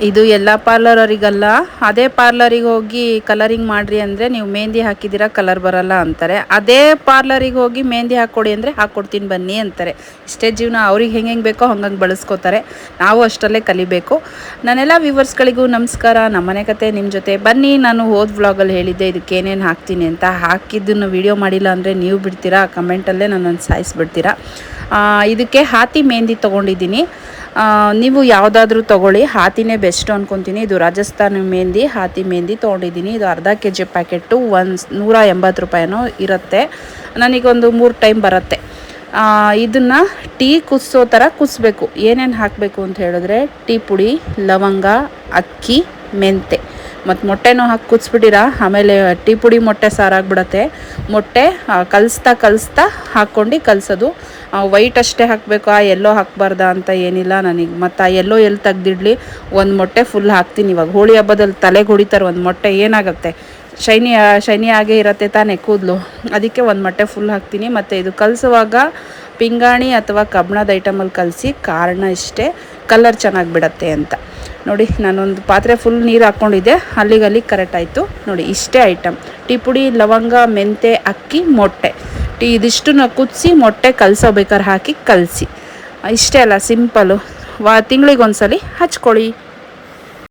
ಇದು ಎಲ್ಲ ಪಾರ್ಲರವರಿಗಲ್ಲ, ಅದೇ ಪಾರ್ಲರಿಗೆ ಹೋಗಿ ಕಲರಿಂಗ್ ಮಾಡಿರಿ ಅಂದರೆ ನೀವು ಮೆಹಂದಿ ಹಾಕಿದ್ದೀರಾ ಕಲರ್ ಬರಲ್ಲ ಅಂತಾರೆ. ಅದೇ ಪಾರ್ಲರಿಗೆ ಹೋಗಿ ಮೆಹಂದಿ ಹಾಕ್ಕೊಡಿ ಅಂದರೆ ಹಾಕ್ಕೊಡ್ತೀನಿ ಬನ್ನಿ ಅಂತಾರೆ. ಇಷ್ಟೇ ಜೀವನ, ಅವ್ರಿಗೆ ಹೆಂಗೆ ಬೇಕೋ ಹಂಗಂಗೆ ಬಳಸ್ಕೋತಾರೆ. ನಾವು ಅಷ್ಟರಲ್ಲೇ ಕಲಿಬೇಕು. ನಾನೆಲ್ಲ ವ್ಯೂವರ್ಸ್ಗಳಿಗೂ ನಮಸ್ಕಾರ. ನಮ್ಮನೆ ಕತೆ ನಿಮ್ಮ ಜೊತೆ ಬನ್ನಿ. ನಾನು ಹೋದ ವ್ಲಾಗಲ್ಲಿ ಹೇಳಿದ್ದೆ ಇದಕ್ಕೆ ಏನೇನು ಹಾಕ್ತೀನಿ ಅಂತ. ಹಾಕಿದ್ದನ್ನು ವೀಡಿಯೋ ಮಾಡಿಲ್ಲ ಅಂದರೆ ನೀವು ಬಿಡ್ತೀರಾ, ಕಮೆಂಟಲ್ಲೇ ನನ್ನನ್ನು ಸಾಯಿಸ್ಬಿಡ್ತೀರಾ. ಇದಕ್ಕೆ ಹಾತಿ ಮೆಹಂದಿ ತೊಗೊಂಡಿದ್ದೀನಿ. ನೀವು ಯಾವುದಾದ್ರೂ ತೊಗೊಳ್ಳಿ, ಹಾತಿನೇ ಬೆಸ್ಟು ಅಂದ್ಕೊತೀನಿ. ಇದು ರಾಜಸ್ಥಾನಿ ಮೆಹಂದಿ, ಹಾತಿ ಮೆಹಂದಿ ತೊಗೊಂಡಿದ್ದೀನಿ. ಇದು ಅರ್ಧ kg ಪ್ಯಾಕೆಟು 180 ರೂಪಾಯಿನೋ ಇರುತ್ತೆ. ನನಗೊಂದು 3 ಟೈಮ್ ಬರುತ್ತೆ. ಇದನ್ನು ಟೀ ಕುದಿಸೋ ಥರ ಕುದಿಸ್ಬೇಕು. ಏನೇನು ಹಾಕಬೇಕು ಅಂತ ಹೇಳಿದ್ರೆ ಟೀ ಪುಡಿ, ಲವಂಗ, ಅಕ್ಕಿ, ಮೆಂತೆ ಮತ್ತು ಮೊಟ್ಟೆನೂ ಹಾಕಿ ಕುದಿಸ್ಬಿಟ್ಟಿರಾ. ಆಮೇಲೆ ಟೀ ಪುಡಿ ಮೊಟ್ಟೆ ಸಾರಾಗ್ಬಿಡತ್ತೆ. ಮೊಟ್ಟೆ ಕಲಿಸ್ತಾ ಹಾಕ್ಕೊಂಡು ಕಲಿಸೋದು. ವೈಟ್ ಅಷ್ಟೇ ಹಾಕಬೇಕು, ಎಲ್ಲೋ ಹಾಕಬಾರ್ದ ಅಂತ ಏನಿಲ್ಲ ನನಗೆ. ಮತ್ತು ಎಲ್ಲೋ ಎಲ್ಲಿ ತೆಗ್ದಿಡ್ಲಿ, ಒಂದು ಮೊಟ್ಟೆ ಫುಲ್ ಹಾಕ್ತೀನಿ. ಇವಾಗ ಹೋಳಿ ಹಬ್ಬದಲ್ಲಿ ತಲೆಗೆ ಹೊಡಿತಾರೆ ಒಂದು ಮೊಟ್ಟೆ, ಏನಾಗುತ್ತೆ, ಶೈನಿ ಆಗೇ ಇರುತ್ತೆ ತಾನೇ ಕೂದಲು. ಅದಕ್ಕೆ ಒಂದು ಮೊಟ್ಟೆ ಫುಲ್ ಹಾಕ್ತೀನಿ. ಮತ್ತು ಇದು ಕಲಿಸುವಾಗ ಪಿಂಗಾಣಿ ಅಥವಾ ಕಬ್ಬಣದ ಐಟಮಲ್ಲಿ ಕಲಸಿ, ಕಾರಣ ಇಷ್ಟೇ, ಕಲರ್ ಚೆನ್ನಾಗಿ ಬಿಡತ್ತೆ ಅಂತ. ನೋಡಿ, ನಾನೊಂದು ಪಾತ್ರೆ ಫುಲ್ ನೀರು ಹಾಕ್ಕೊಂಡಿದ್ದೆ, ಅಲ್ಲಿಗೆ ಕರೆಕ್ಟ್ ಆಯಿತು. ನೋಡಿ, ಇಷ್ಟೇ ಐಟಮ್: ಟೀ ಪುಡಿ, ಲವಂಗ, ಮೆಂತೆ, ಅಕ್ಕಿ, ಮೊಟ್ಟೆ. ಇದಿಷ್ಟನ್ನು ಕುದಿಸಿ ಮೊಟ್ಟೆ ಕಲಸೋಬೇಕಾದ್ರೆ ಹಾಕಿ ಕಲಸಿ. ಇಷ್ಟೇ ಅಲ್ಲ, ಸಿಂಪಲ್ಲು. ತಿಂಗಳಿಗೊಂದ್ಸಲಿ ಹಚ್ಕೊಳ್ಳಿ.